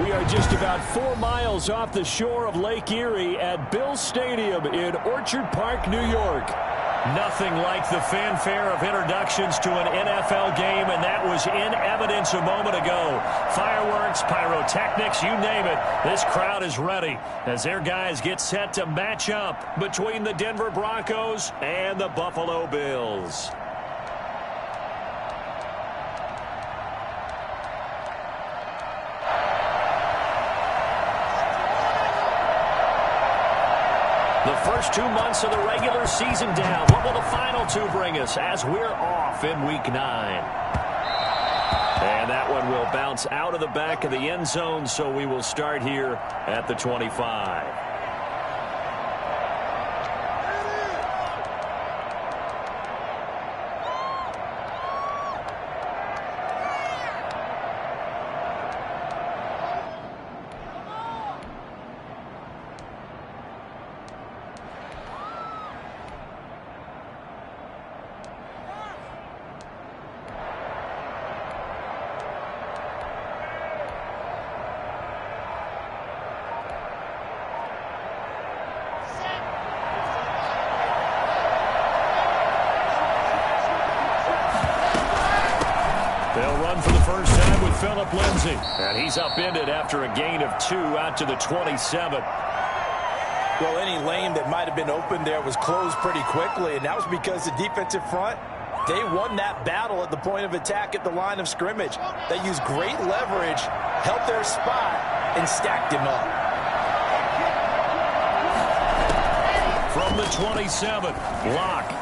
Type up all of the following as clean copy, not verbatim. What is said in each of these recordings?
We are just about 4 miles off the shore of Lake Erie at Bill Stadium in Orchard Park, New York. Nothing like the fanfare of introductions to an NFL game, and that was in evidence a moment ago. Fireworks, pyrotechnics, you name it. This crowd is ready as their guys get set to match up between the Denver Broncos and the Buffalo Bills. The first 2 months of the regular season down. What will the final 2 bring us as we're off in Week 9? And that one will bounce out of the back of the end zone, so we will start here at the 25. And he's upended after a gain of 2 out to the 27. Well, any lane that might have been open there was closed pretty quickly, and that was because the defensive front, they won that battle at the point of attack at the line of scrimmage. They used great leverage, held their spot, and stacked him up. From the 27, Locke.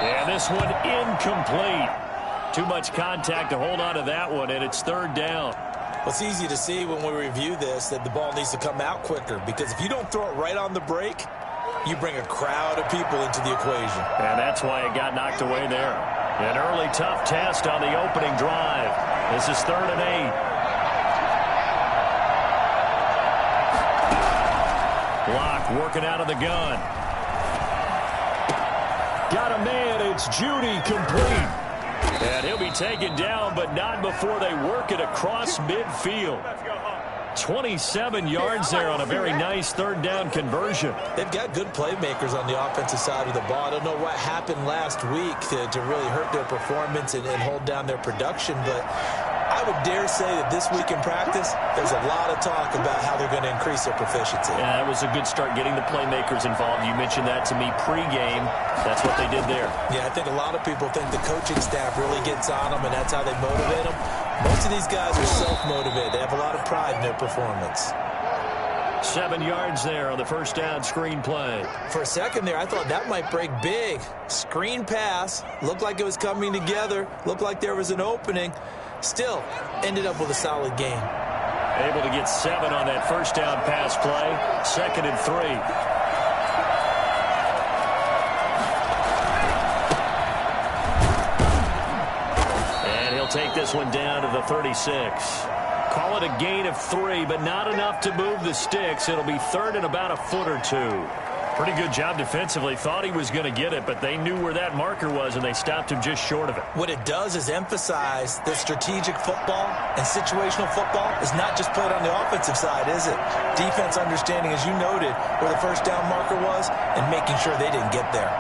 And this one incomplete. Too much contact to hold on to that one, and it's 3rd down. Well, it's easy to see when we review this that the ball needs to come out quicker, because if you don't throw it right on the break, you bring a crowd of people into the equation. And that's why it got knocked away there. An early tough test on the opening drive. This is 3rd and 8. Locke working out of the gun. Got a man, it's Judy, complete. And he'll be taken down, but not before they work it across midfield. 27 yards there on a very nice 3rd down conversion. They've got good playmakers on the offensive side of the ball. I don't know what happened last week to really hurt their performance and hold down their production, but I would dare say that this week in practice, there's a lot of talk about how they're going to increase their proficiency. Yeah, that was a good start getting the playmakers involved. You mentioned that to me pregame. That's what they did there. Yeah, I think a lot of people think the coaching staff really gets on them, and that's how they motivate them. Most of these guys are self-motivated. They have a lot of pride in their performance. 7 yards there on the 1st down screen play. For a second there, I thought that might break big. Screen pass. Looked like it was coming together. Looked like there was an opening. Still, ended up with a solid game. Able to get 7 on that 1st down pass play. 2nd and 3. Take this one down to the 36. Call it a gain of 3, but not enough to move the sticks. It'll be 3rd and about a foot or 2. Pretty good job defensively. Thought he was going to get it, but they knew where that marker was, and they stopped him just short of it. What it does is emphasize that strategic football and situational football is not just played on the offensive side, is it? Defense understanding, as you noted, where the 1st down marker was and making sure they didn't get there.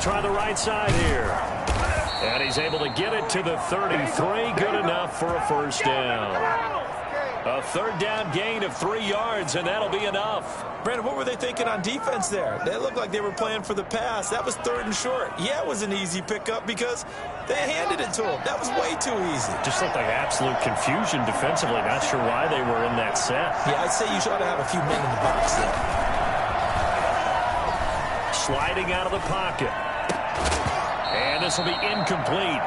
Try the right side here. And he's able to get it to the 33. Good enough for a 1st down. A 3rd down gain of 3 yards, and that'll be enough. Brandon, what were they thinking on defense there? They looked like they were playing for the pass. That was 3rd and short. Yeah, it was an easy pickup because they handed it to him. That was way too easy. Just looked like absolute confusion defensively. Not sure why they were in that set. Yeah, I'd say you ought to have a few men in the box there. Sliding out of the pocket. And this will be incomplete.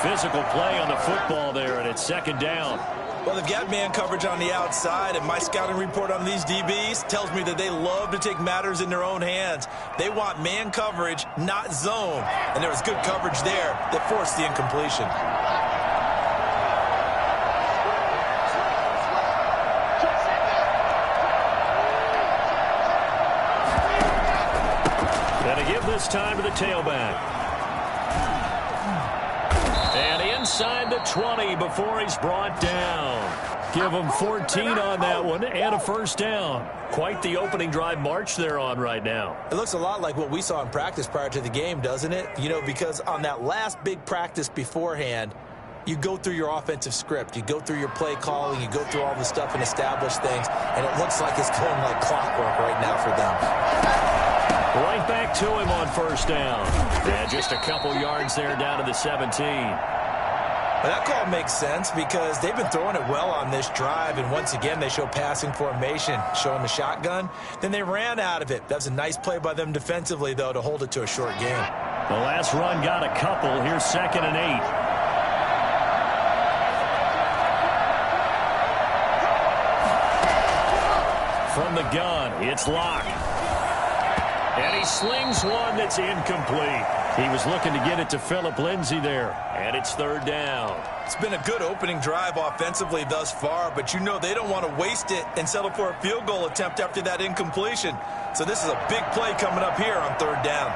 Physical play on the football there, and it's 2nd down. Well, they've got man coverage on the outside, and my scouting report on these DBs tells me that they love to take matters in their own hands. They want man coverage, not zone. And there was good coverage there that forced the incompletion. And to give this time to the tailback. And inside the 20 before he's brought down. Give him 14 on that one and a first down. Quite the opening drive march they're on right now. It looks a lot like what we saw in practice prior to the game, doesn't it? You know, because on that last big practice beforehand, you go through your offensive script. You go through your play calling. You go through all the stuff and establish things. And it looks like it's going like clockwork right now for them. Right back to him on first down. And just a couple yards there down to the 17. But that call makes sense because they've been throwing it well on this drive, and once again they show passing formation, showing the shotgun. Then they ran out of it. That was a nice play by them defensively, though, to hold it to a short game. The last run got a couple. Here's 2nd and 8. From the gun, it's Locke. And he slings one that's incomplete. He was looking to get it to Phillip Lindsay there. And it's 3rd down. It's been a good opening drive offensively thus far, but you know they don't want to waste it and settle for a field goal attempt after that incompletion. So this is a big play coming up here on 3rd down.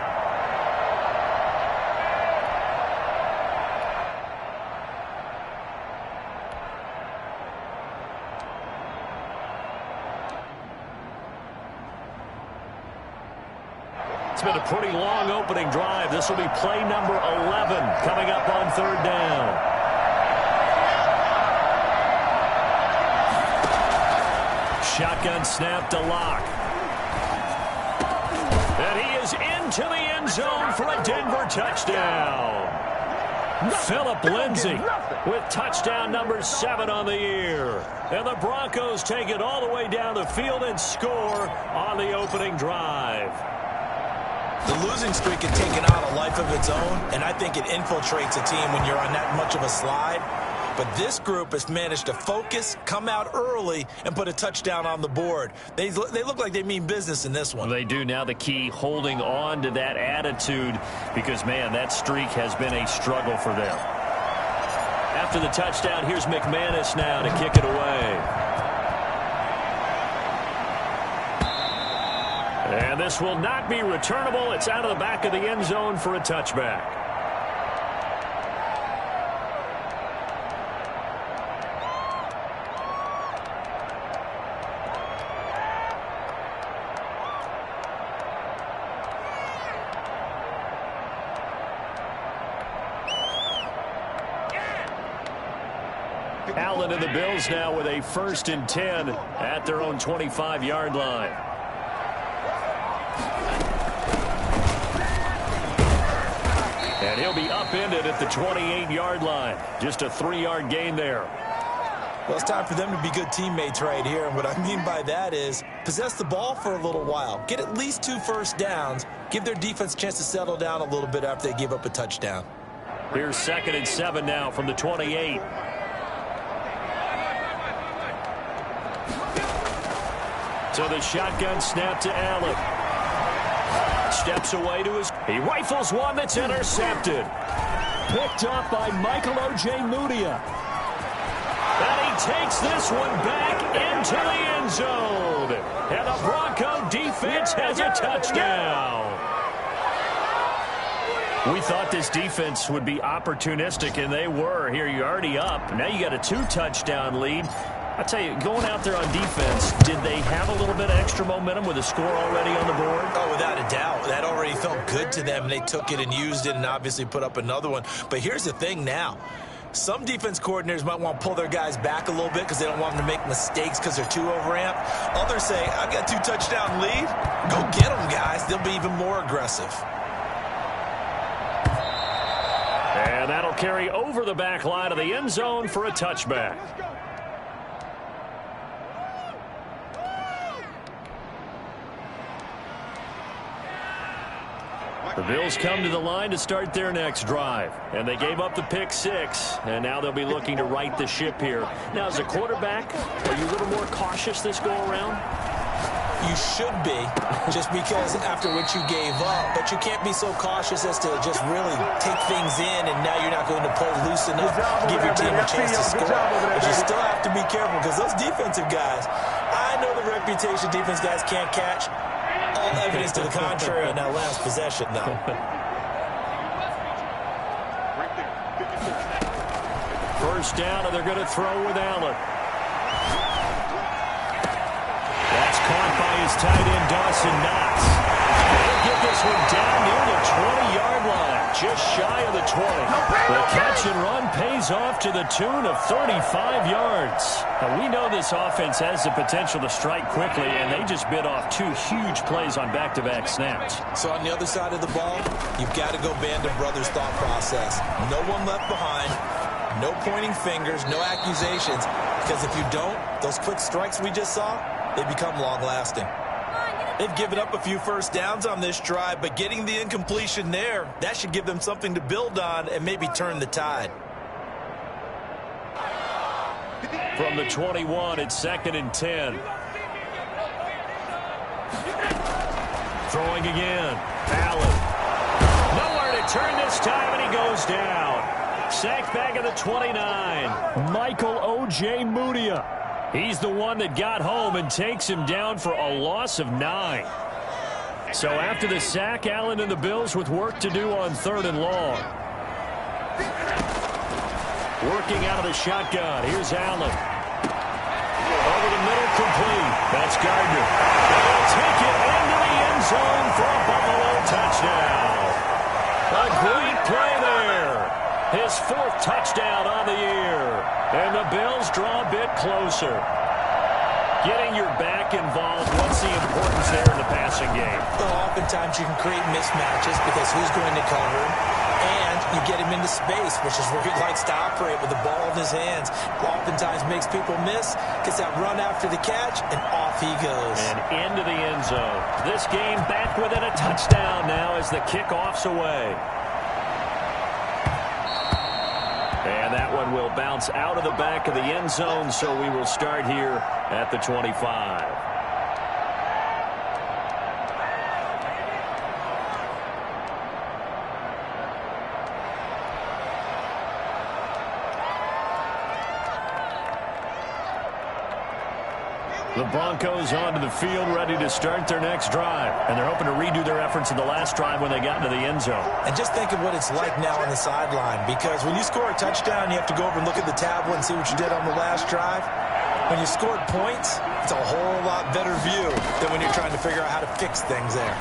It's been a pretty long opening drive. This will be play number 11 coming up on 3rd down. Shotgun snap to Locke. And he is into the end zone for a Denver touchdown. Phillip Lindsay with touchdown number 7 on the year. And the Broncos take it all the way down the field and score on the opening drive. The losing streak had taken on a life of its own, and I think it infiltrates a team when you're on that much of a slide. But this group has managed to focus, come out early, and put a touchdown on the board. They look like they mean business in this one. They do. Now the key, holding on to that attitude, because, man, that streak has been a struggle for them. After the touchdown, here's McManus now to kick it away. And this will not be returnable. It's out of the back of the end zone for a touchback. Allen and the Bills now with a 1st and 10 at their own 25-yard line. And he'll be upended at the 28-yard line. Just a 3-yard gain there. Well, it's time for them to be good teammates right here. And what I mean by that is possess the ball for a little while. Get at least 2 first downs. Give their defense a chance to settle down a little bit after they give up a touchdown. Here's 2nd and 7 now from the 28. So the shotgun snap to Allen. Steps away to his... He rifles one that's intercepted. Picked up by Michael O.J. Mudia. And he takes this one back into the end zone. And the Bronco defense has a touchdown. We thought this defense would be opportunistic, and they were. Here, you're already up. Now you got a 2-touchdown lead. I tell you, going out there on defense, did they have a little bit of extra momentum with a score already on the board? Oh, without a doubt. That already felt good to them, and they took it and used it and obviously put up another one. But here's the thing now. Some defense coordinators might want to pull their guys back a little bit because they don't want them to make mistakes because they're too overamped. Others say, I've got a 2-touchdown lead. Go get them, guys. They'll be even more aggressive. And that'll carry over the back line of the end zone for a touchback. The Bills come to the line to start their next drive. And they gave up the pick 6. And now they'll be looking to right the ship here. Now, as a quarterback, are you a little more cautious this go-around? You should be, just because after what you gave up. But you can't be so cautious as to just really take things in, and now you're not going to play loose enough to give your team a chance to score. But you still have to be careful because those defensive guys, I know the reputation defense guys can't catch. All evidence to the contrary on that last possession, though. First down, and they're going to throw with Allen. That's caught by his tight end, Dawson Knox. They'll get this one down near the 20-yard line, just shy of the 20. The catch and run pays off to the tune of 35 yards. Now, we know this offense has the potential to strike quickly, and they just bit off 2 huge plays on back-to-back snaps. So on the other side of the ball, you've got to go Band of Brothers thought process. No one left behind. No pointing fingers, no accusations, because if you don't, those quick strikes we just saw, they become long-lasting. They've given up a few first downs on this drive, but getting the incompletion there, that should give them something to build on and maybe turn the tide. From the 21, it's 2nd and 10. Throwing again. Allen. Nowhere to turn this time, and he goes down. Sacked back at the 29. Michael O.J. Mudia. He's the one that got home and takes him down for a loss of 9. So after the sack, Allen and the Bills with work to do on 3rd and long. Working out of the shotgun. Here's Allen. Over the middle, complete. That's Gardner. They'll take it into the end zone for a Buffalo touchdown. A great play there. His 4th touchdown on the year. And the Bills draw a bit closer. Getting your back involved, what's the importance there in the passing game? Well, oftentimes you can create mismatches because who's going to cover him? And you get him into space, which is where he likes to operate with the ball in his hands. Oftentimes makes people miss, gets that run after the catch, and off he goes. And into the end zone. This game back within a touchdown now as the kickoff's away. And that one will bounce out of the back of the end zone, so we will start here at the 25. The Broncos onto the field, ready to start their next drive. And they're hoping to redo their efforts in the last drive when they got into the end zone. And just think of what it's like now on the sideline, because when you score a touchdown, you have to go over and look at the tablet and see what you did on the last drive. When you scored points, it's a whole lot better view than when you're trying to figure out how to fix things there.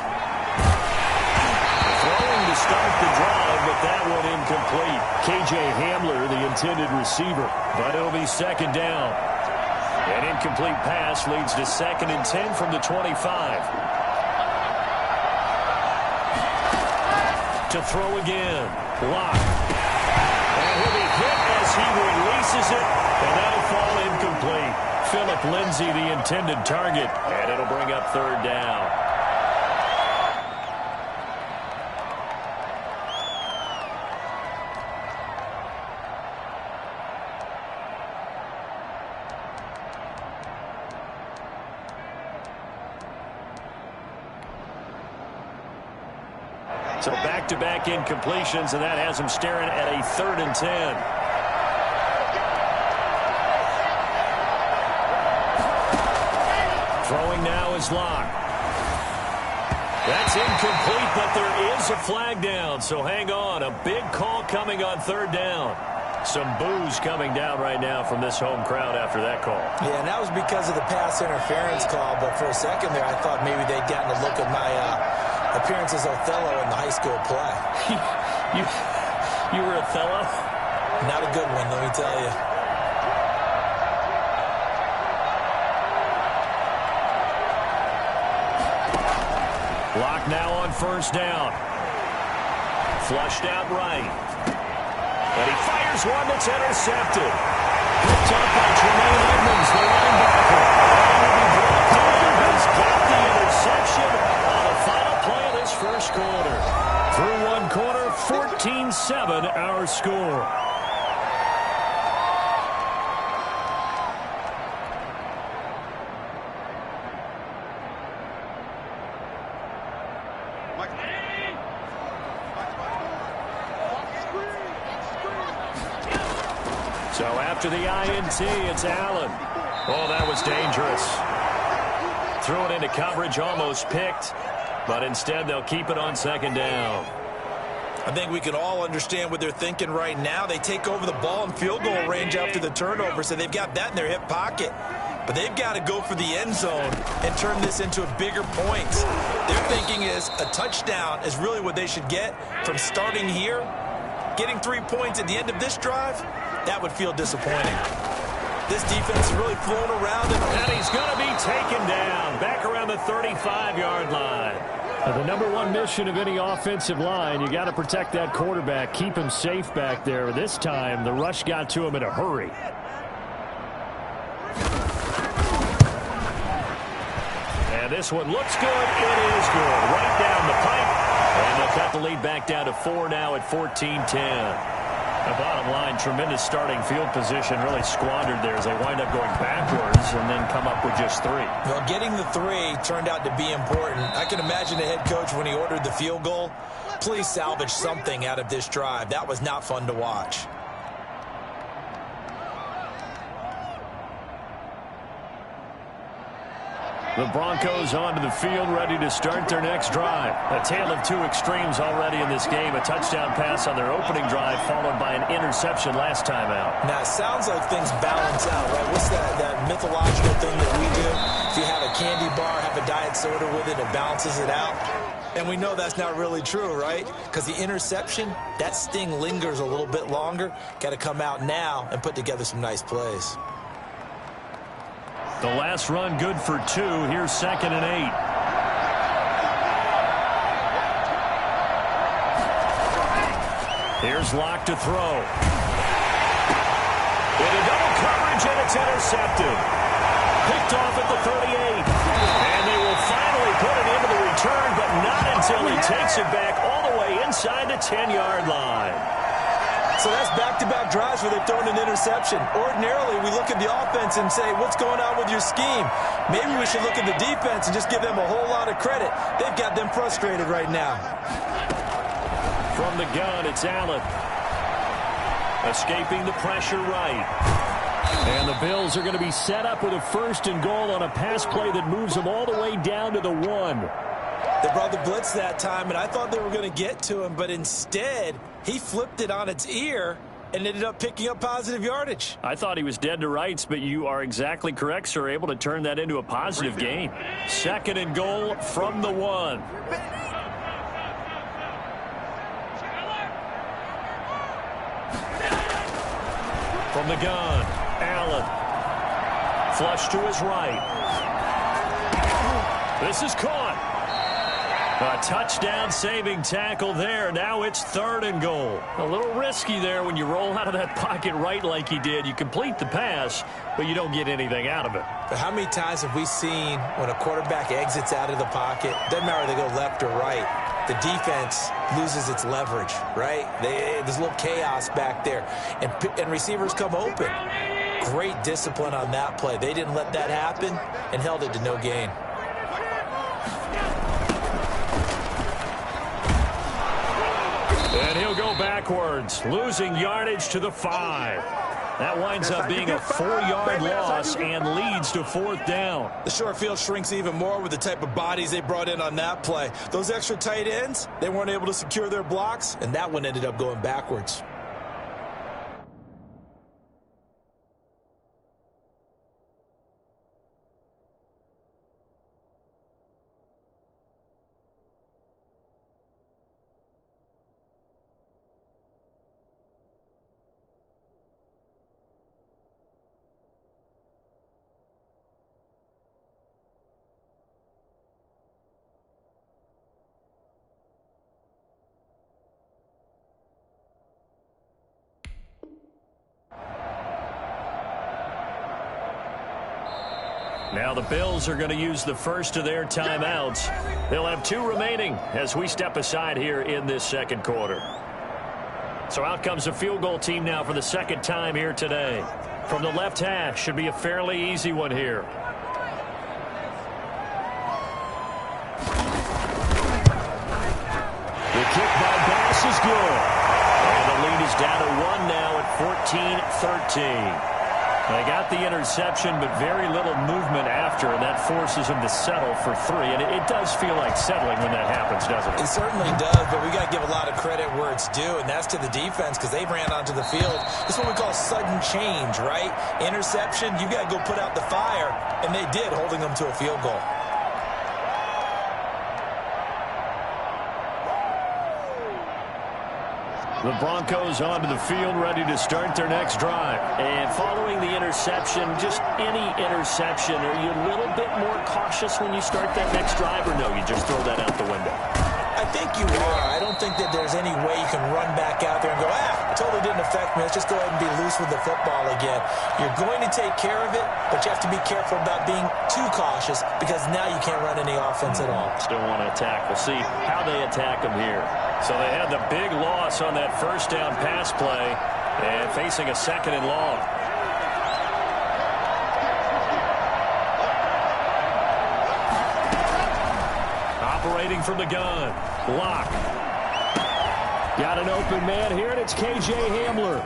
Throwing to start the drive, but that one incomplete. K.J. Hamler, the intended receiver, but it'll be 2nd down. An incomplete pass leads to 2nd and 10 from the 25. To throw again. Lock. And he'll be hit as he releases it, and that'll fall incomplete. Philip Lindsay, the intended target, and it'll bring up 3rd down. So back-to-back incompletions, and that has him staring at a 3rd and 10. Throwing now is Locke. That's incomplete, but there is a flag down, so hang on. A big call coming on 3rd down. Some boos coming down right now from this home crowd after that call. Yeah, and that was because of the pass interference call, but for a second there I thought maybe they'd gotten a look at my appearance as Othello in the high school play. You were Othello? Not a good one, let me tell you. Lock now on 1st down. Flushed out right. And he fires one that's intercepted. Picked up by Tremaine Edmonds, the linebacker. He's got the interception on the final play of this 1st quarter. Through 1 quarter, 14-7 our score. So after the INT, it's Allen. Oh, that was dangerous. Threw it into coverage, almost picked, but instead they'll keep it on second down. I think we can all understand what they're thinking right now. They take over the ball in field goal range after the turnover, so they've got that in their hip pocket. But they've got to go for the end zone and turn this into bigger points. Their thinking is a touchdown is really what they should get from starting here. Getting 3 points at the end of this drive, that would feel disappointing. This defense is really flown around. And he's going to be taken down back around the 35-yard line. The number one mission of any offensive line, you got to protect that quarterback, keep him safe back there. This time, the rush got to him in a hurry. And this one looks good. It is good. Right down the pipe. And they'll cut the lead back down to 4 now at 14-10. The bottom line, tremendous starting field position, really squandered there as they wind up going backwards and then come up with just 3. Well, getting the 3 turned out to be important. I can imagine the head coach when he ordered the field goal. Please salvage something out of this drive. That was not fun to watch. The Broncos onto the field, ready to start their next drive. A tale of 2 extremes already in this game. A touchdown pass on their opening drive, followed by an interception last time out. Now, it sounds like things balance out, right? What's that mythological thing that we do? If you have a candy bar, have a diet soda with it, it balances it out. And we know that's not really true, right? Because the interception, that sting lingers a little bit longer. Got to come out now and put together some nice plays. The last run good for 2. Here's 2nd and 8. Here's Locke to throw. Into double coverage, and it's intercepted. Picked off at the 38. And they will finally put it into the return, but not until he takes it back all the way inside the 10-yard line. So that's back-to-back drives where they've thrown an interception. Ordinarily, we look at the offense and say, what's going on with your scheme? Maybe we should look at the defense and just give them a whole lot of credit. They've got them frustrated right now. From the gun, it's Allen. Escaping the pressure right. And the Bills are going to be set up with a 1st and goal on a pass play that moves them all the way down to the 1. They brought the blitz that time, and I thought they were going to get to him, but instead, he flipped it on its ear and ended up picking up positive yardage. I thought he was dead to rights, but you are exactly correct, sir. Able to turn that into a positive gain. 2nd and goal from the 1. From the gun, Allen. Flush to his right. This is caught. A touchdown-saving tackle there. Now it's 3rd and goal. A little risky there when you roll out of that pocket right like he did. You complete the pass, but you don't get anything out of it. But how many times have we seen when a quarterback exits out of the pocket, doesn't matter whether they go left or right, the defense loses its leverage, right? There's a little chaos back there, and receivers come open. Great discipline on that play. They didn't let that happen and held it to no gain. And he'll go backwards, losing yardage to the 5. That winds up being a 4-yard loss and leads to 4th down. The short field shrinks even more with the type of bodies they brought in on that play. Those extra tight ends, they weren't able to secure their blocks, and that one ended up going backwards. Now the Bills are going to use the first of their timeouts. They'll have 2 remaining as we step aside here in this 2nd quarter. So out comes the field goal team now for the 2nd time here today. From the left hash, should be a fairly easy one here. The kick by Bass is good. And the lead is down to 1 now at 14-13. They got the interception, but very little movement after, and that forces them to settle for 3. And it does feel like settling when that happens, doesn't it? It certainly does, but we got to give a lot of credit where it's due, and that's to the defense because they ran onto the field. It's what we call sudden change, right? Interception, you got to go put out the fire, and they did, holding them to a field goal. The Broncos onto the field, ready to start their next drive. And following the interception, just any interception, are you a little bit more cautious when you start that next drive, or no, you just throw that out the window? I think you are. I don't think that there's any way you can run back out there and go, it totally didn't affect me. Let's just go ahead and be loose with the football again. You're going to take care of it, but you have to be careful about being too cautious because now you can't run any offense at all. Still want to attack. We'll see how they attack them here. So they had the big loss on that first down pass play and facing a 2nd and long. Operating from the gun. Lock. Got an open man here, and it's K.J. Hamler.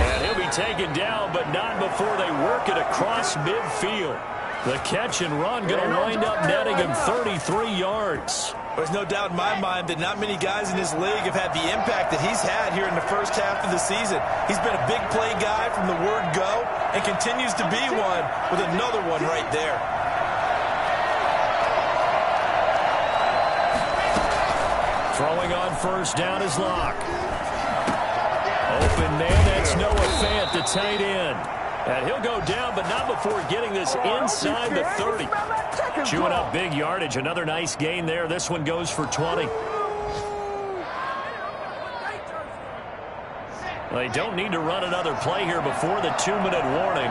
And he'll be taken down, but not before they work it across midfield. The catch and run going to wind up netting him 33 yards. There's no doubt in my mind that not many guys in this league have had the impact that he's had here in the first half of the season. He's been a big play guy from the word go and continues to be one with another one right there. Throwing on first down is Locke. Open man, that's Noah Fant, the tight end. And he'll go down, but not before getting this inside the 30. Chewing up big yardage. Another nice gain there. This one goes for 20. They don't need to run another play here before the 2-minute warning.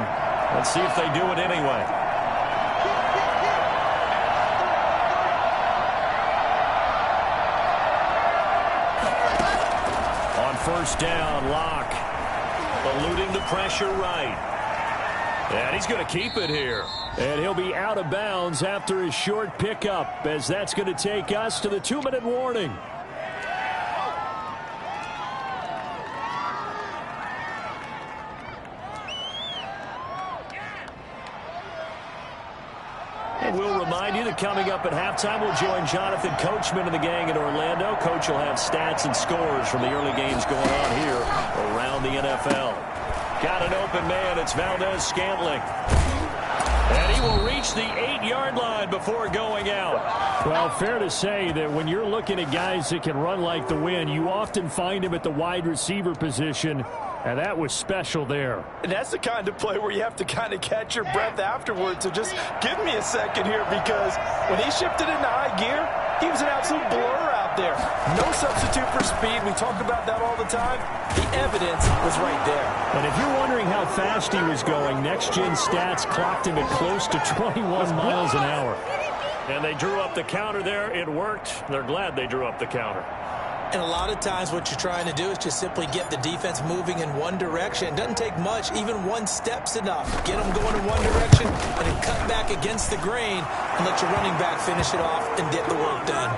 Let's see if they do it anyway. On first down, Locke eluding the pressure right. And he's going to keep it here. And he'll be out of bounds after his short pickup, as that's going to take us to the 2-minute warning. And we'll remind you that coming up at halftime, we'll join Jonathan Coachman and the gang in Orlando. Coach will have stats and scores from the early games going on here around the NFL. Got an open man. It's Valdez-Scantling. And he will reach the 8-yard line before going out. Well, fair to say that when you're looking at guys that can run like the wind, you often find him at the wide receiver position. And that was special there. And that's the kind of play where you have to kind of catch your breath afterwards. So just give me a second here, because when he shifted into high gear, he was an absolute blur out there. No substitute for speed. We talk about that all the time. The evidence was right there. And if you're wondering how fast he was going, next-gen stats clocked him at close to 21 miles an hour. And they drew up the counter there. It worked. They're glad they drew up the counter. And a lot of times what you're trying to do is just simply get the defense moving in one direction. It doesn't take much. Even one step's enough. Get them going in one direction and then cut back against the grain and let your running back finish it off and get the work done.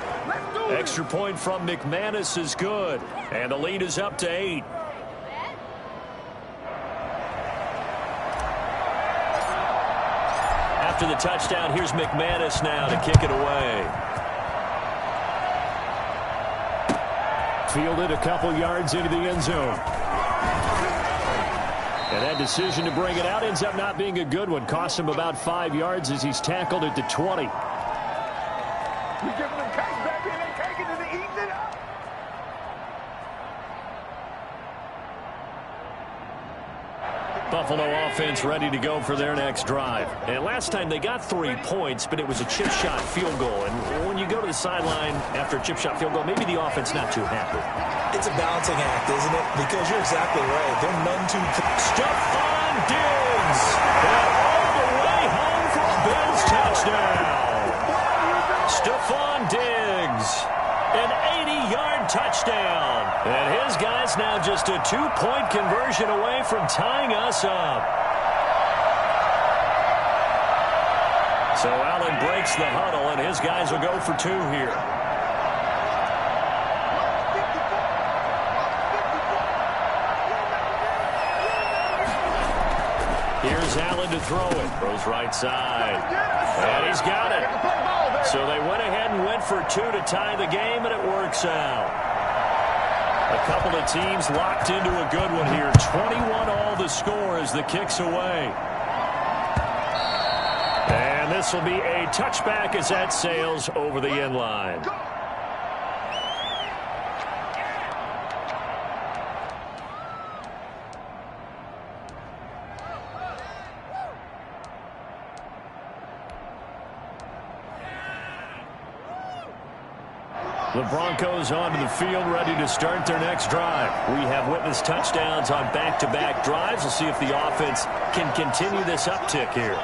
Extra point from McManus is good. And the lead is up to 8. After the touchdown, here's McManus now to kick it away. Fielded a couple yards into the end zone. And that decision to bring it out ends up not being a good one. Cost him about 5 yards as he's tackled at the 20. We give them the cake, baby, and they take it and they eat it up. Buffalo offense ready to go for their next drive. And last time they got 3 points, but it was a chip shot field goal. And when you go to the sideline after a chip shot field goal, maybe the offense not too happy. It's a balancing act, isn't it? Because you're exactly right. They're none too... Stephon Diggs! And all the way home for a Bills touchdown. Stephon Diggs. An 80-yard touchdown. And his guy's now just a 2-point conversion away from tying us up. So Allen breaks the huddle, and his guys will go for 2 here. to throw it. Throws right side. And he's got it. So they went ahead and went for 2 to tie the game, and it works out. A couple of teams locked into a good one here. 21 all the score as the kick's away. And this will be a touchback as that sails over the end line. The Broncos onto the field, ready to start their next drive. We have witnessed touchdowns on back-to-back drives. We'll see if the offense can continue this uptick here.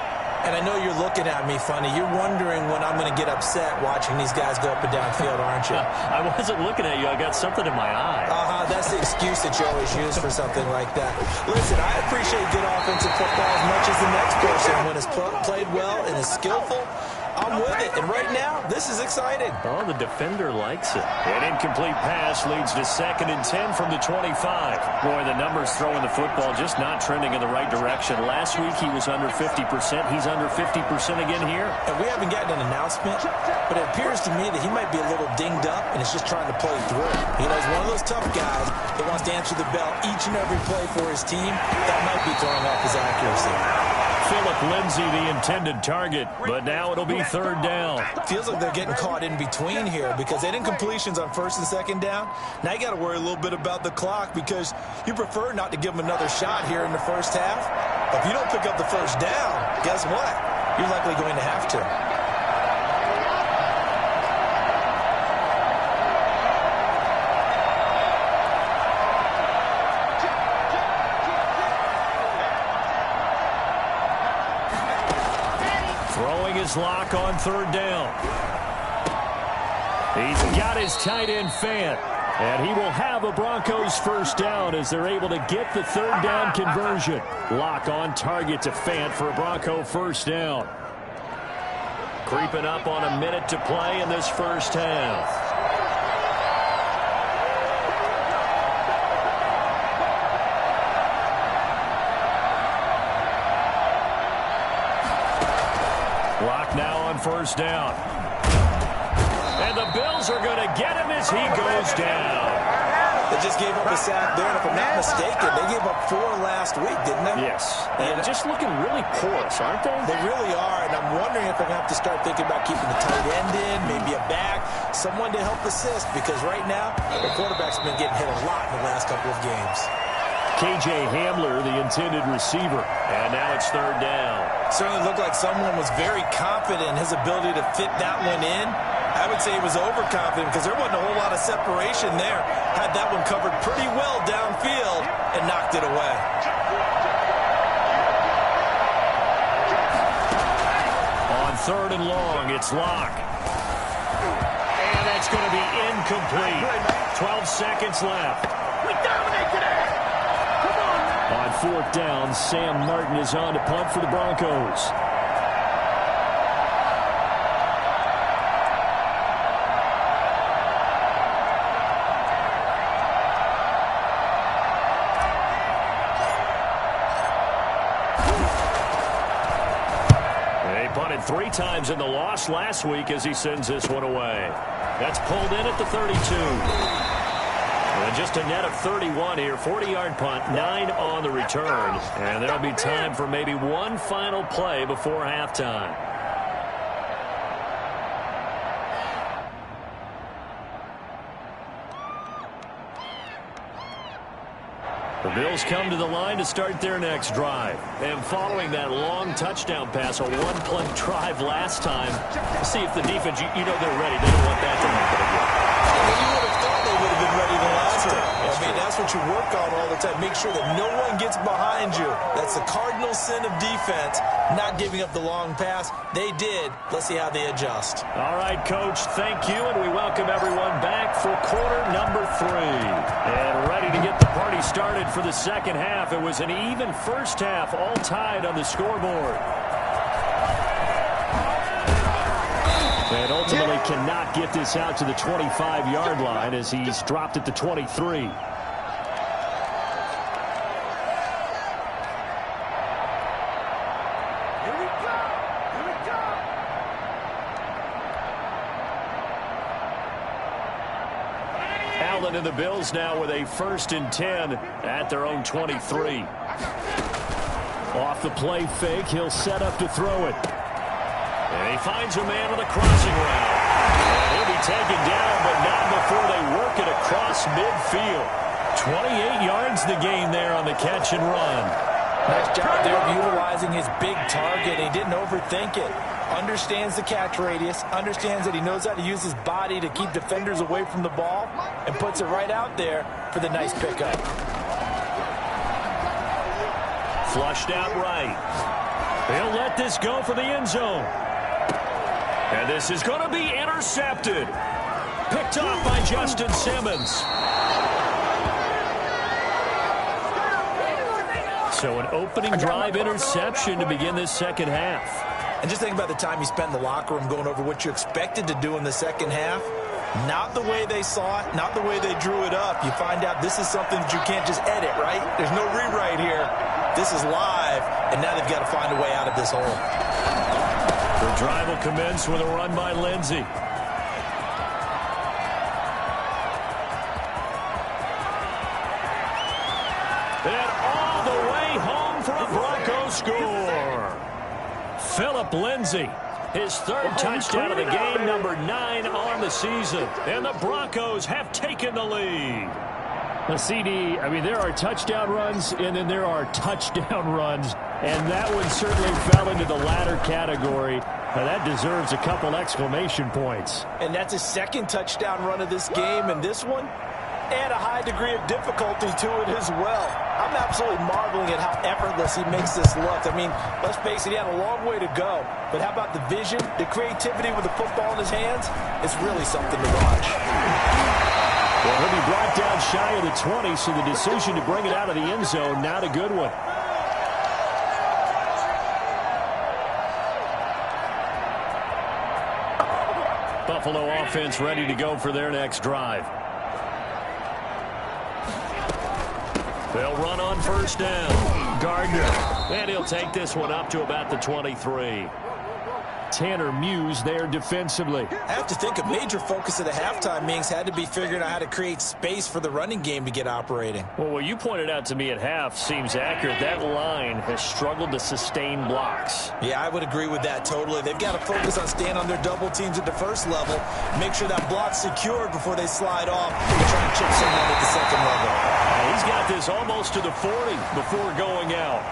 And I know you're looking at me funny. You're wondering when I'm going to get upset watching these guys go up and down field, aren't you? I wasn't looking at you. I got something in my eye. That's the excuse that you always use for something like that. Listen, I appreciate good offensive football as much as the next person. When it's played well and is skillful, I'm with it. And right now, this is exciting. Oh, the defender likes it. An incomplete pass leads to 2nd and 10 from the 25. Boy, the numbers throwing the football just not trending in the right direction. Last week, he was under 50%. He's under 50% again here. And we haven't gotten an announcement, but it appears to me that he might be a little dinged up and is just trying to play through. You know, he's one of those tough guys that wants to answer the bell each and every play for his team. That might be throwing off his accuracy. Philip Lindsay, the intended target, but now it'll be 3rd down. Feels like they're getting caught in between here because they didn't completions on 1st and 2nd down. Now you got to worry a little bit about the clock because you prefer not to give them another shot here in the first half. But if you don't pick up the first down, guess what? You're likely going to have to. Lock on 3rd down. He's got his tight end Fant, and he will have a Broncos 1st down as they're able to get the 3rd down conversion. Lock on target to Fant for a Bronco 1st down. Creeping up on a minute to play in this first half. Now on 1st down. And the Bills are going to get him as he goes down. They just gave up a sack there, and if I'm not mistaken, they gave up 4 last week, didn't they? Yes. And just looking really porous, aren't they? They really are, and I'm wondering if they're going to have to start thinking about keeping the tight end in, maybe a back, someone to help assist, because right now, the quarterback's been getting hit a lot in the last couple of games. K.J. Hamler, the intended receiver, and now it's 3rd down. Certainly looked like someone was very confident in his ability to fit that one in. I would say he was overconfident because there wasn't a whole lot of separation there. Had that one covered pretty well downfield and knocked it away. On 3rd and long, it's Locke. And that's going to be incomplete. 12 seconds left. We dominate today. On 4th down, Sam Martin is on to punt for the Broncos. They punted 3 times in the loss last week as he sends this one away. That's pulled in at the 32. And just a net of 31 here, 40-yard punt, 9 on the return. And there'll be time for maybe one final play before halftime. The Bills come to the line to start their next drive. And following that long touchdown pass, a one-play drive last time, see if the defense, you know they're ready. They don't want that to happen again. You would have thought they would have been ready the last time. That's what you work on all the time. Make sure that no one gets behind you. That's the cardinal sin of defense, not giving up the long pass. They did. Let's see how they adjust. All right, Coach, thank you, and we welcome everyone back for quarter number 3. And ready to get the party started for the second half. It was an even first half, all tied on the scoreboard. And ultimately cannot get this out to the 25-yard line as he's dropped at the 23. Allen and the Bills now with a 1st and 10 at their own 23. Off the play fake, he'll set up to throw it. And he finds a man on the crossing route. And he'll be taken down, but not before they work it across midfield. 28 yards the gain there on the catch and run. Nice job there of utilizing his big target. He didn't overthink it. Understands the catch radius, understands that he knows how to use his body to keep defenders away from the ball, and puts it right out there for the nice pickup. Flushed out right. He'll let this go for the end zone. And this is going to be intercepted. Picked off by Justin Simmons. So an opening drive interception to begin this second half. And just think about the time you spent in the locker room going over what you expected to do in the second half. Not the way they saw it, not the way they drew it up. You find out this is something that you can't just edit, right? There's no rewrite here. This is live, and now they've got to find a way out of this hole. The drive will commence with a run by Lindsey. And all the way home for a Broncos score. Phillip Lindsay, his 3rd touchdown of the game, number 9 on the season. And the Broncos have taken the lead. The CD, I mean, there are touchdown runs, and then there are touchdown runs. And that one certainly fell into the latter category. Now, that deserves a couple exclamation points. And that's his 2nd touchdown run of this game. And this one, add a high degree of difficulty to it as well. I'm absolutely marveling at how effortless he makes this look. I mean, let's face it, he had a long way to go. But how about the vision, the creativity with the football in his hands? It's really something to watch. Well, he'll be brought down shy of the 20, so the decision to bring it out of the end zone, not a good one. Buffalo offense ready to go for their next drive. They'll run on 1st down. Gardner. And he'll take this one up to about the 23. Tanner Muse there defensively. I have to think a major focus of the halftime meetings had to be figuring out how to create space for the running game to get operating. Well, what you pointed out to me at half seems accurate. That line has struggled to sustain blocks. Yeah, I would agree with that totally. They've got to focus on staying on their double teams at the 1st level, make sure that block's secured before they slide off and try and chip someone at the 2nd level. He's got this almost to the 40 before going out.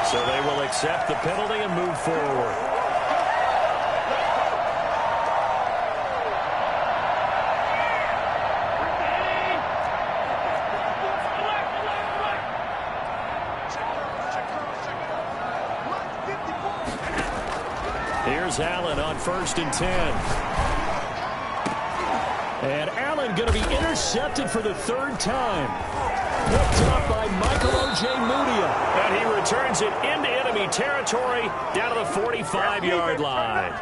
So they will accept the penalty and move forward. Here's Allen on 1st and 10. And Allen going to be intercepted for the 3rd time. Picked up by Michael O.J. Mudia. And he returns it into enemy territory down to the 45-yard line.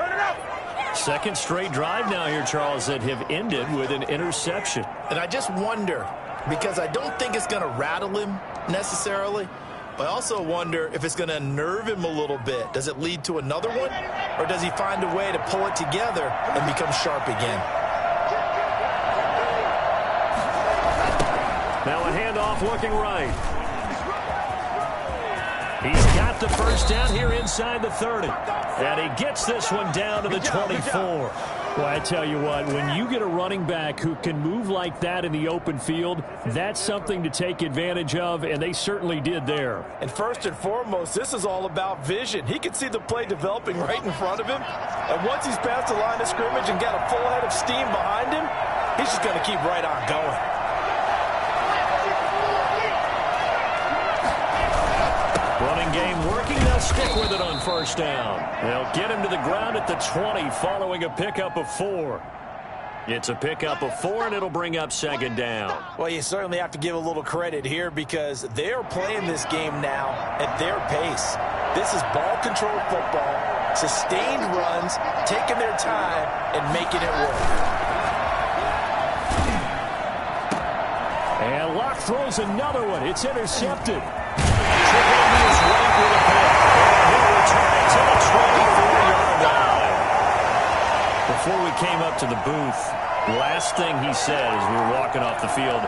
2nd straight drive now here, Charles, that have ended with an interception. And I just wonder, because I don't think it's going to rattle him necessarily, but I also wonder if it's going to unnerve him a little bit. Does it lead to another one? Or does he find a way to pull it together and become sharp again? Now a handoff looking right. He's got the 1st down here inside the 30. And he gets this one down to the 24. Well, I tell you what, when you get a running back who can move like that in the open field, that's something to take advantage of, and they certainly did there. And first and foremost, this is all about vision. He can see the play developing right in front of him. And once he's past the line of scrimmage and got a full head of steam behind him, he's just going to keep right on going. Running game working. They'll stick with it on 1st down. They'll get him to the ground at the 20 following a pickup of 4. It's a pickup of 4, and it'll bring up 2nd down. Well, you certainly have to give a little credit here because they're playing this game now at their pace. This is ball control football, sustained runs, taking their time, and making it work. And Locke throws another one. It's intercepted. Trevanius right with a pick. He'll return it to the 24-yard line. Before we came up to the booth, last thing he said as we were walking off the field,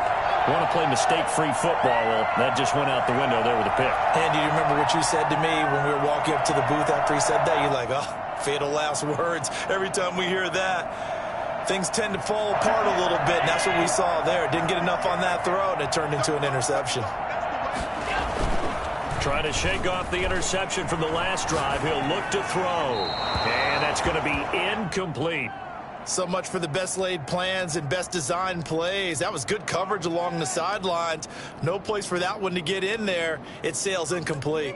want to play mistake-free football. Well, that just went out the window there with a pick. And do you remember what you said to me when we were walking up to the booth after he said that? You're like, oh, fatal last words. Every time we hear that, things tend to fall apart a little bit, and that's what we saw there. Didn't get enough on that throw, and it turned into an interception. Trying to shake off the interception from the last drive. He'll look to throw. And that's going to be incomplete. So much for the best laid plans and best designed plays. That was good coverage along the sidelines. No place for that one to get in there. It sails incomplete.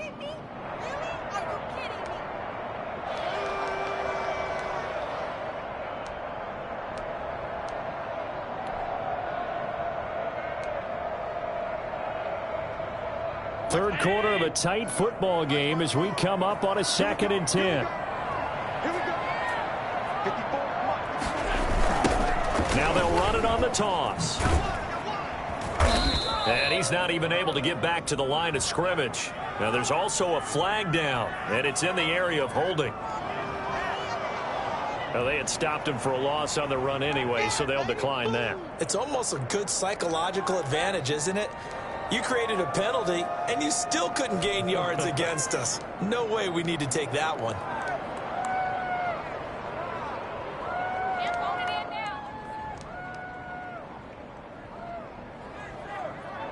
Third quarter of a tight football game as we come up on a 2nd and 10. Here we go. 54. Now they'll run it on the toss. And he's not even able to get back to the line of scrimmage. Now there's also a flag down, and it's in the area of holding. Well, they had stopped him for a loss on the run anyway, so they'll decline that. It's almost a good psychological advantage, isn't it? You created a penalty, and you still couldn't gain yards against us. No way we need to take that one.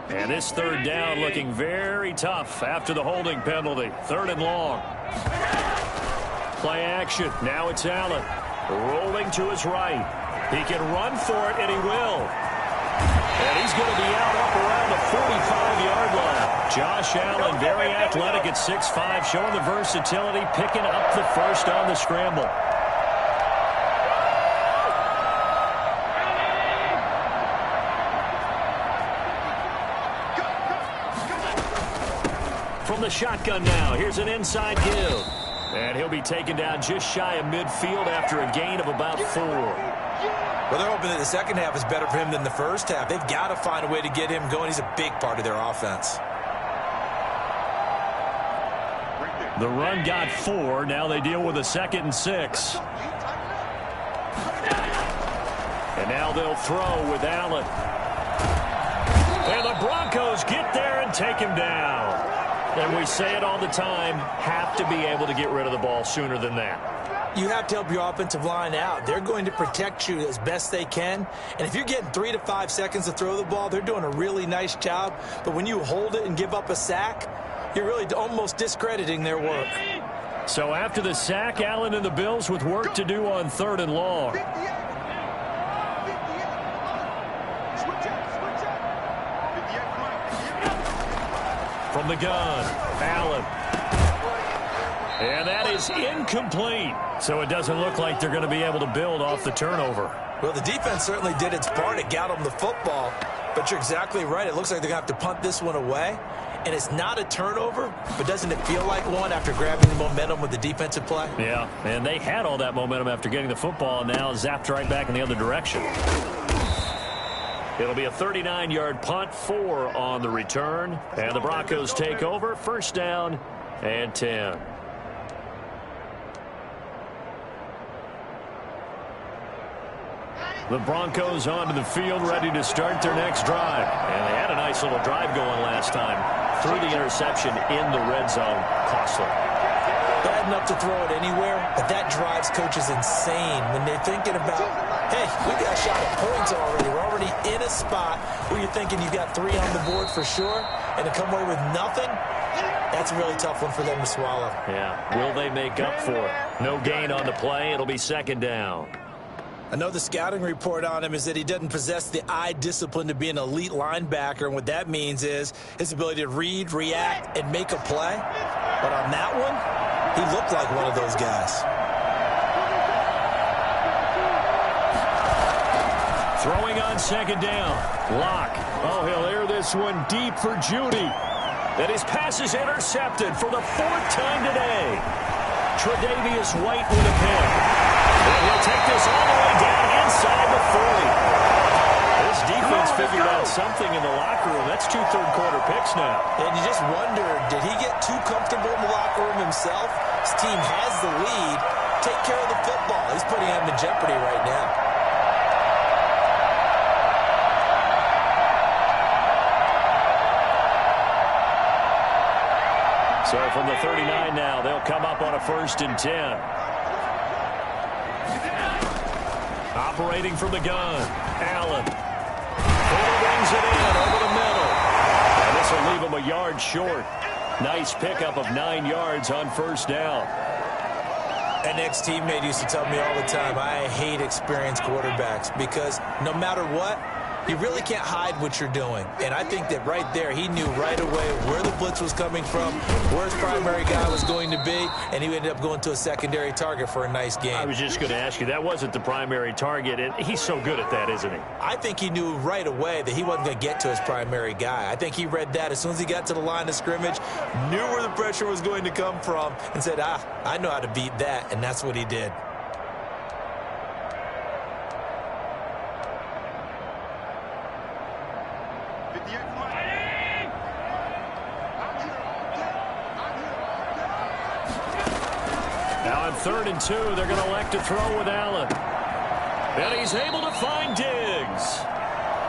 And this third down looking very tough after the holding penalty. 3rd and long. Play action. Now it's Allen. Rolling to his right. He can run for it, and he will. And he's going to be out up around the 45-yard line. Josh Allen, very athletic at 6'5", showing the versatility, picking up the first on the scramble. From the shotgun now, here's an inside give. And he'll be taken down just shy of midfield after a gain of about 4. Well, they're hoping that the second half is better for him than the first half. They've got to find a way to get him going. He's a big part of their offense. The run got 4. Now they deal with a 2nd and 6. And now they'll throw with Allen. And the Broncos get there and take him down. And we say it all the time, have to be able to get rid of the ball sooner than that. You have to help your offensive line out. They're going to protect you as best they can. And if you're getting 3 to 5 seconds to throw the ball, they're doing a really nice job. But when you hold it and give up a sack, you're really almost discrediting their work. So after the sack, Allen and the Bills with work to do on 3rd and long. From the gun, Allen. And that is incomplete. So it doesn't look like they're going to be able to build off the turnover. Well, the defense certainly did its part. It got them the football. But you're exactly right. It looks like they're going to have to punt this one away. And it's not a turnover, but doesn't it feel like one after grabbing the momentum with the defensive play? Yeah, and they had all that momentum after getting the football, and now zapped right back in the other direction. It'll be a 39-yard punt, 4 on the return. And the Broncos take over, 1st down and 10. The Broncos onto the field, ready to start their next drive. And they had a nice little drive going last time. Threw the interception in the red zone. Costly. Bad enough to throw it anywhere, but that drives coaches insane when they're thinking about, hey, we got a shot at points already. We're already in a spot where you're thinking you've got 3 on the board for sure, and to come away with nothing, that's a really tough one for them to swallow. Yeah, will they make up for it? No gain on the play. It'll be 2nd down. I know the scouting report on him is that he doesn't possess the eye discipline to be an elite linebacker, and what that means is his ability to read, react, and make a play. But on that one, he looked like one of those guys. Throwing on 2nd down. Locke. Oh, he'll air this one deep for Judy. And his pass is intercepted for the 4th time today. Tre'Davious White with a pick. And he'll take this all the way down inside the 40. This defense figured out something in the locker room. That's 2 third-quarter picks now. And you just wonder, did he get too comfortable in the locker room himself? His team has the lead. Take care of the football. He's putting him in jeopardy right now. So from the 39 now, they'll come up on a 1st and 10. Operating from the gun, Allen. Brings it in over the middle. And this will leave him a yard short. Nice pickup of 9 yards on 1st down. An ex-teammate used to tell me all the time, I hate experienced quarterbacks because no matter what, you really can't hide what you're doing. And I think that right there, he knew right away where the blitz was coming from, where his primary guy was going to be, and he ended up going to a secondary target for a nice game. I was just going to ask you, that wasn't the primary target, and he's so good at that, isn't he? I think he knew right away that he wasn't going to get to his primary guy. I think he read that as soon as he got to the line of scrimmage, knew where the pressure was going to come from, and said, I know how to beat that, and that's what he did. Now on 3rd and 2, they're going to elect to throw with Allen. And he's able to find Diggs.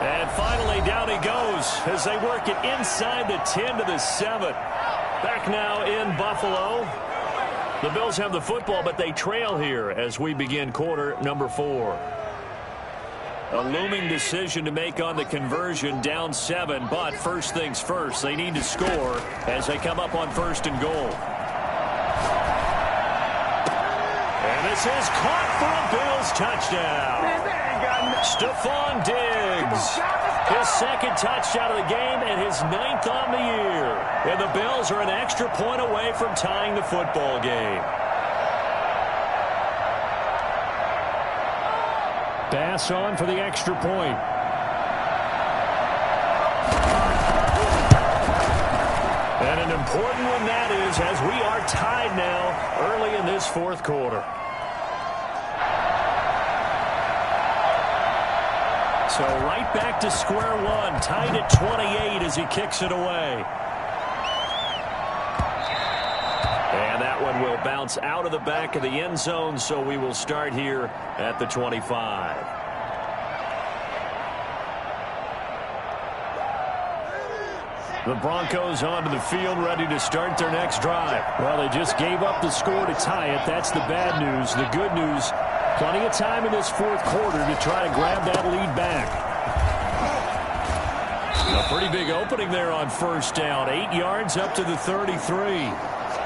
And finally, down he goes as they work it inside the 10 to the 7. Back now in Buffalo. The Bills have the football, but they trail here as we begin quarter number 4. A looming decision to make on the conversion, down 7, but first things first, they need to score as they come up on 1st and goal. And this is caught for a Bills touchdown. Stephon Diggs, his 2nd touchdown of the game and his 9th on the year. And the Bills are an extra point away from tying the football game. Bass on for the extra point. And an important one that is, as we are tied now early in this 4th quarter. So right back to square one, tied at 28 as he kicks it away. And that one will bounce out of the back of the end zone, so we will start here at the 25. The Broncos onto the field, ready to start their next drive. Well, they just gave up the score to tie it. That's the bad news. The good news, plenty of time in this 4th quarter to try to grab that lead back. A pretty big opening there on 1st down. 8 yards up to the 33.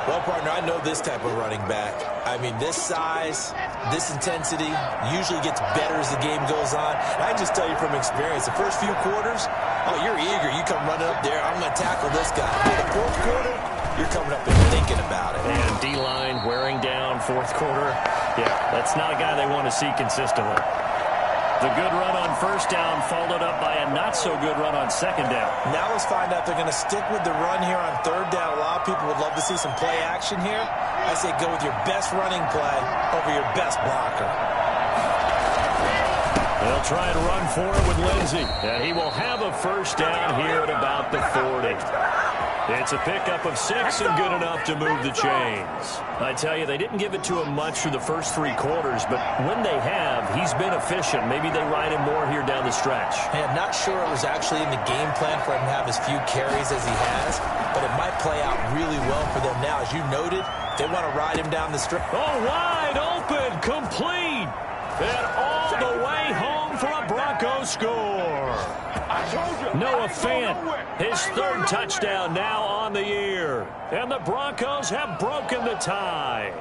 Well, partner, I know this type of running back. I mean, this size, this intensity usually gets better as the game goes on. And I can just tell you from experience, the first few quarters, oh, you're eager. You come running up there. I'm going to tackle this guy. In the 4th quarter, you're coming up and thinking about it. And D-line wearing down 4th quarter. Yeah, that's not a guy they want to see consistently. The good run on 1st down followed up by a not-so-good run on 2nd down. Now let's find out if they're going to stick with the run here on 3rd down. A lot of people would love to see some play action here. I say go with your best running play over your best blocker. They'll try and run for it with Lindsey. And he will have a 1st down here at about the 40. It's a pickup of 6 and good enough to move the chains. I tell you, they didn't give it to him much for the first 3 quarters, but when they have, he's been efficient. Maybe they ride him more here down the stretch. Hey, I'm not sure it was actually in the game plan for him to have as few carries as he has, but it might play out really well for them now. As you noted, they want to ride him down the stretch. Oh, wide open, complete, and all the way home for a Broncos score. Noah Fant, his 3rd touchdown now on the year. And the Broncos have broken the tie.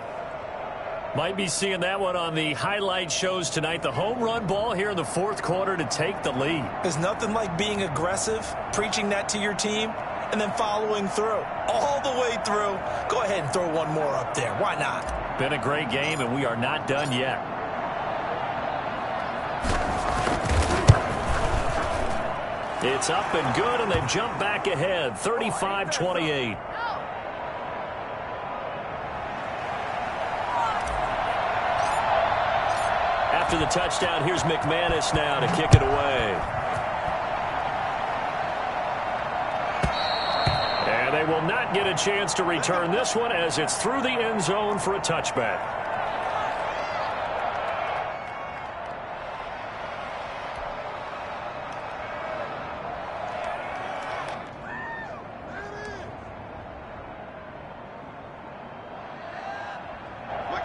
Might be seeing that one on the highlight shows tonight. The home run ball here in the 4th quarter to take the lead. There's nothing like being aggressive, preaching that to your team, and then following through. All the way through. Go ahead and throw one more up there. Why not? Been a great game, and we are not done yet. It's up and good, and they've jumped back ahead, 35-28. After the touchdown, here's McManus now to kick it away. And they will not get a chance to return this one as it's through the end zone for a touchback.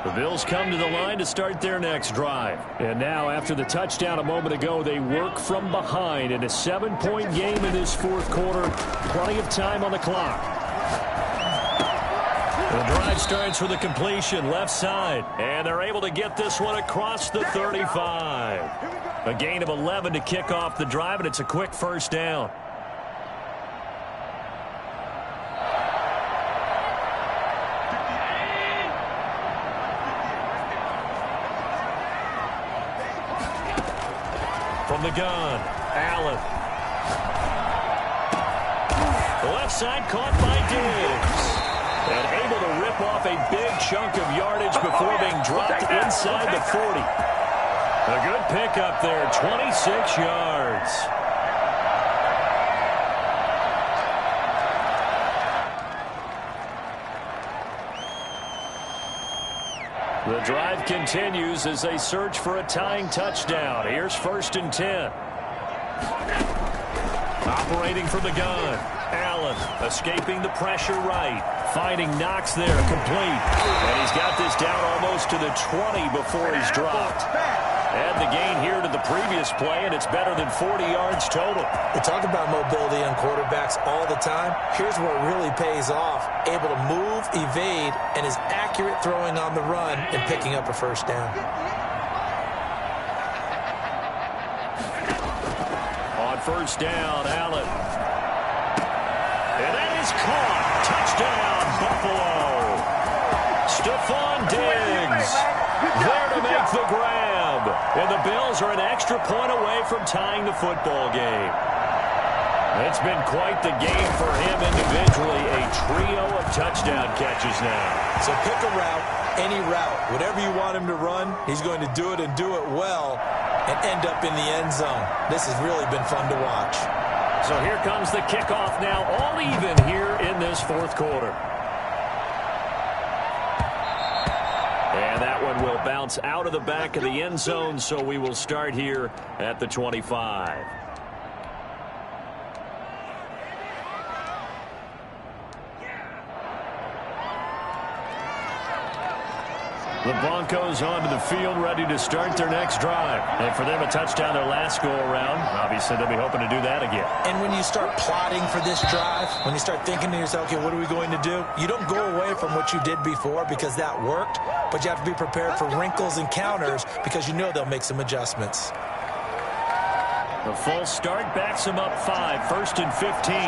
The Bills come to the line to start their next drive. And now, after the touchdown a moment ago, they work from behind in a 7-point game in this fourth quarter. Plenty of time on the clock. The drive starts with a completion left side. And they're able to get this one across the 35. A gain of 11 to kick off the drive, and it's a quick first down. From the gun, Allen. The left side caught by Diggs. And able to rip off a big chunk of yardage before being dropped inside the 40. A good pickup there, 26 yards. The drive continues as they search for a tying touchdown. Here's 1st and 10. Operating from the gun. Allen escaping the pressure right. Finding Knox there, complete. And he's got this down almost to the 20 before he's dropped. Add the gain here to the previous play, and it's better than 40 yards total. We talk about mobility on quarterbacks all the time. Here's where it really pays off. Able to move, evade, and is accurate throwing on the run and picking up a first down. On first down, Allen. And that is caught. Touchdown, Buffalo. Stephon Diggs there to make the grab. And the Bills are an extra point away from tying the football game. It's been quite the game for him individually. A trio of touchdown catches now. So pick a route, any route. Whatever you want him to run, he's going to do it and do it well and end up in the end zone. This has really been fun to watch. So here comes the kickoff now, all even here in this fourth quarter. And that one will bounce out of the back of the end zone, so we will start here at the 25. The Broncos onto the field, ready to start their next drive. And for them, a touchdown their last go-around. Obviously, they'll be hoping to do that again. And when you start plotting for this drive, when you start thinking to yourself, okay, what are we going to do? You don't go away from what you did before because that worked, but you have to be prepared for wrinkles and counters because you know they'll make some adjustments. The false start backs them up 5, 1st and 15.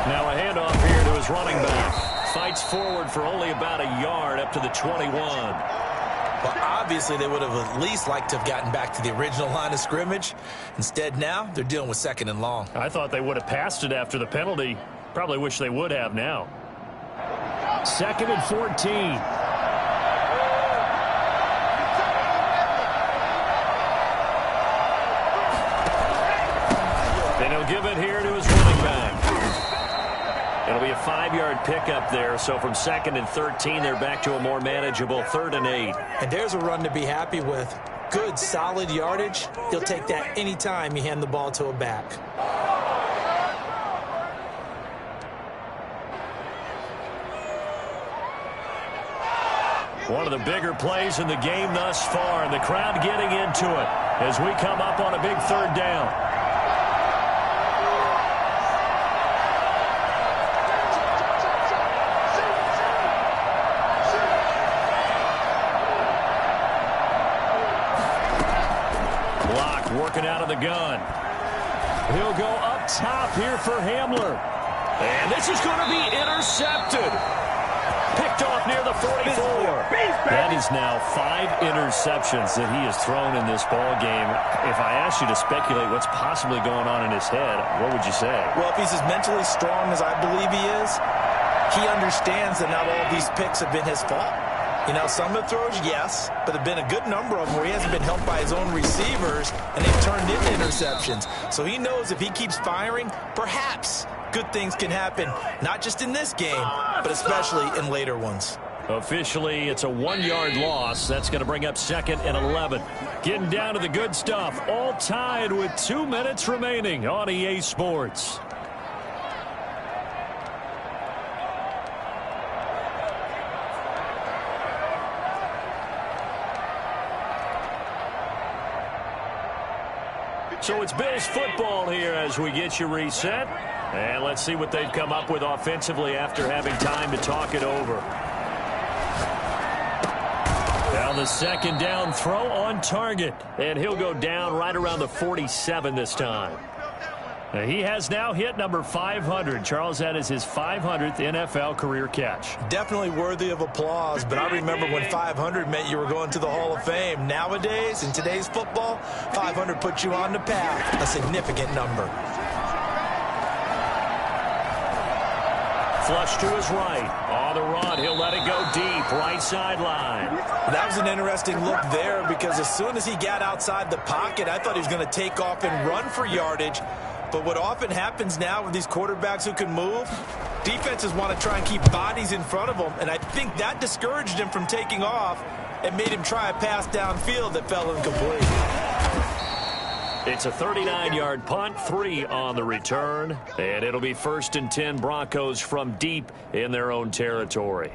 Now a handoff here to his running back. Fights forward for only about a yard up to the 21. Well, obviously they would have at least liked to have gotten back to the original line of scrimmage. Instead now, they're dealing with 2nd and long. I thought they would have passed it after the penalty. Probably wish they would have now. 2nd and 14. And he'll give it here to his running back. It'll be a 5-yard pickup there, so from 2nd and 13, they're back to a more manageable 3rd and 8. And there's a run to be happy with. Good, solid yardage. You'll take that anytime you hand the ball to a back. One of the bigger plays in the game thus far, and the crowd getting into it as we come up on a big 3rd down. Working out of the gun. He'll go up top here for Hamler. And this is going to be intercepted. Picked off near the 44. That is now 5 interceptions that he has thrown in this ball game. If I asked you to speculate what's possibly going on in his head, what would you say? Well, if he's as mentally strong as I believe he is, he understands that not all of these picks have been his fault. You know, some of the throws, yes, but there have been a good number of them where he hasn't been helped by his own receivers, and they've turned into interceptions. So he knows if he keeps firing, perhaps good things can happen, not just in this game, but especially in later ones. Officially, it's a 1-yard loss. That's going to bring up 2nd and 11. Getting down to the good stuff. All tied with 2 minutes remaining on EA Sports. So it's Bills football here as we get you reset. And let's see what they've come up with offensively after having time to talk it over. Now the 2nd down throw on target. And he'll go down right around the 47 this time. He has now hit number 500. Charles, that is his 500th NFL career catch. Definitely worthy of applause, but I remember when 500 meant you were going to the Hall of Fame. Nowadays, in today's football, 500 puts you on the path, a significant number. Flush to his right. On the run, he'll let it go deep, right sideline. That was an interesting look there because as soon as he got outside the pocket, I thought he was going to take off and run for yardage. But what often happens now with these quarterbacks who can move, defenses want to try and keep bodies in front of them, and I think that discouraged him from taking off and made him try a pass downfield that fell incomplete. It's a 39-yard punt, 3 on the return, and it'll be 1st and 10 Broncos from deep in their own territory.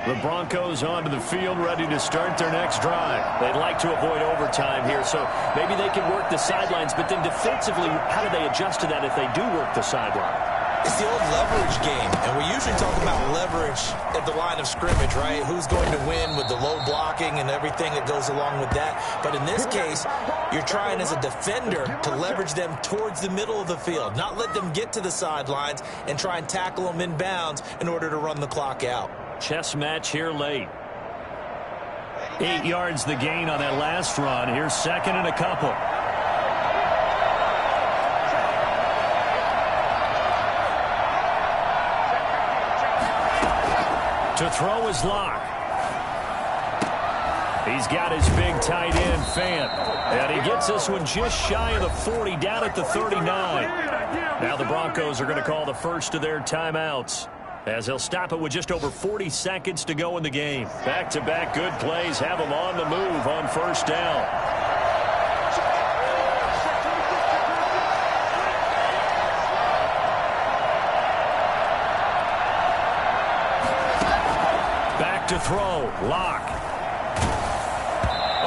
The Broncos onto the field, ready to start their next drive. They'd like to avoid overtime here, so maybe they can work the sidelines, but then defensively, how do they adjust to that if they do work the sideline? It's the old leverage game, and we usually talk about leverage at the line of scrimmage, right? Who's going to win with the low blocking and everything that goes along with that. But in this case, you're trying as a defender to leverage them towards the middle of the field, not let them get to the sidelines and try and tackle them in bounds in order to run the clock out. Chess match here late. 8 yards the gain on that last run. Here's 2nd and a couple. To throw is Locke. He's got his big tight end, Fant. And he gets this one just shy of the 40, down at the 39. Now the Broncos are going to call the first of their timeouts, as they'll stop it with just over 40 seconds to go in the game. Back-to-back good plays have them on the move on 1st down. Back to throw. Locke.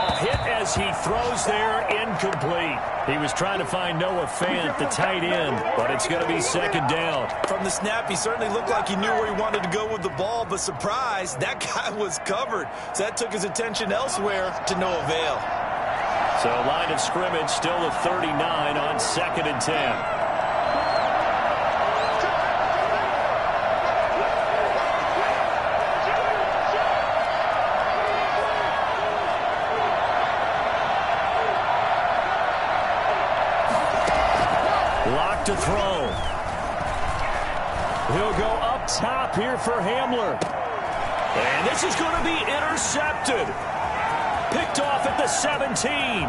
Oh, hit as he throws there, incomplete. He was trying to find Noah Fant, the tight end, but it's going to be 2nd down. From the snap, he certainly looked like he knew where he wanted to go with the ball, but surprise, that guy was covered. So that took his attention elsewhere to no avail. So line of scrimmage still the 39 on 2nd and 10. To throw. He'll go up top here for Hamler. And this is going to be intercepted. Picked off at the 17. And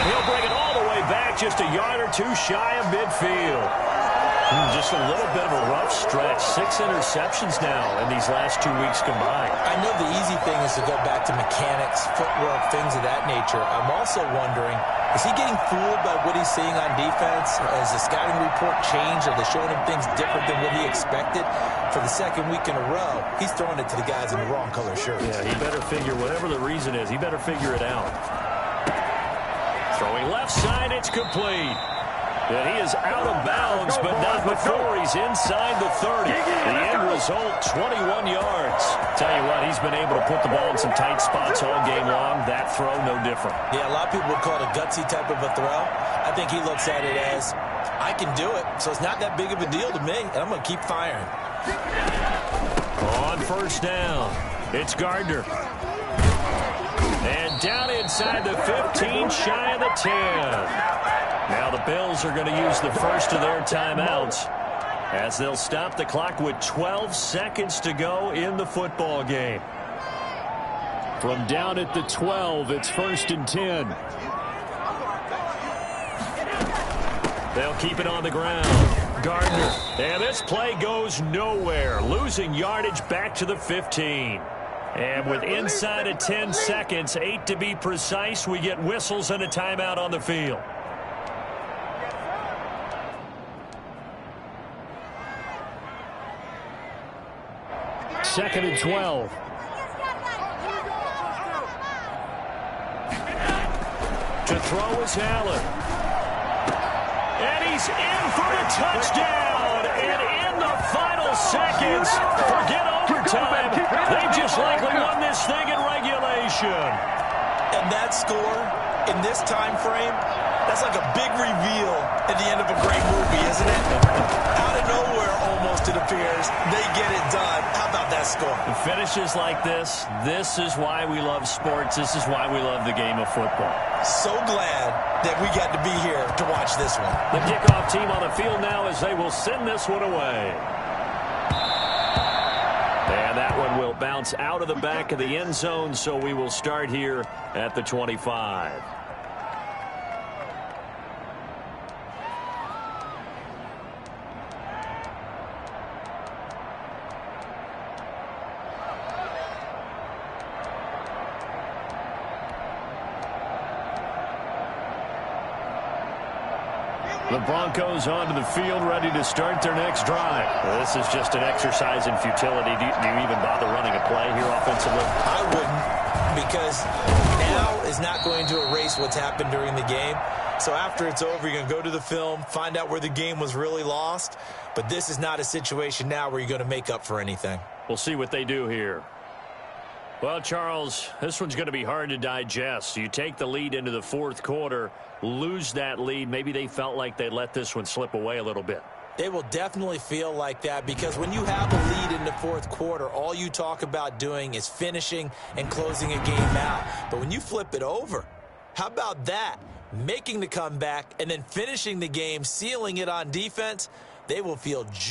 he'll bring it all the way back, just a yard or two shy of midfield. Just a little bit of a rough stretch. 6 interceptions now in these last 2 weeks combined. I know the easy thing is to go back to mechanics, footwork, things of that nature. I'm also wondering, is he getting fooled by what he's seeing on defense? Has the scouting report changed? Are they showing him things different than what he expected? For the 2nd week in a row, he's throwing it to the guys in the wrong color shirts. Yeah, he better figure, whatever the reason is, he better figure it out. Throwing left side, it's complete. And he is out of bounds, but not before he's inside the 30. The end result, 21 yards. Tell you what, he's been able to put the ball in some tight spots all game long. That throw, no different. Yeah, a lot of people would call it a gutsy type of a throw. I think he looks at it as, I can do it, so it's not that big of a deal to me, and I'm going to keep firing. On 1st down, it's Gardner. And down inside the 15, shy of the 10. Now the Bills are going to use the first of their timeouts as they'll stop the clock with 12 seconds to go in the football game. From down at the 12, it's 1st and 10. They'll keep it on the ground. Gardner. And this play goes nowhere. Losing yardage back to the 15. And with inside of 10 seconds, 8 to be precise, we get whistles and a timeout on the field. Second and 12. To throw is Allen. And he's in for the touchdown. And in the final seconds, forget overtime. They just likely won this thing in regulation. And that score in this time frame, that's like a big reveal at the end of a great movie, isn't it? Out of nowhere, almost, it appears, they get it done. How about that score? The finishes like this is why we love sports. This is why we love the game of football. So glad that we got to be here to watch this one. The kickoff team on the field now as they will send this one away. And that one will bounce out of the back of the end zone, so we will start here at the 25. The Broncos onto the field, ready to start their next drive. Well, this is just an exercise in futility. Do you even bother running a play here offensively? I wouldn't, because now is not going to erase what's happened during the game. So after it's over, you're going to go to the film, find out where the game was really lost. But this is not a situation now where you're going to make up for anything. We'll see what they do here. Well, Charles, this one's going to be hard to digest. You take the lead into the fourth quarter, lose that lead. Maybe they felt like they let this one slip away a little bit. They will definitely feel like that, because when you have a lead in the fourth quarter, all you talk about doing is finishing and closing a game out. But when you flip it over, how about that? Making the comeback and then finishing the game, sealing it on defense, they will feel juiced.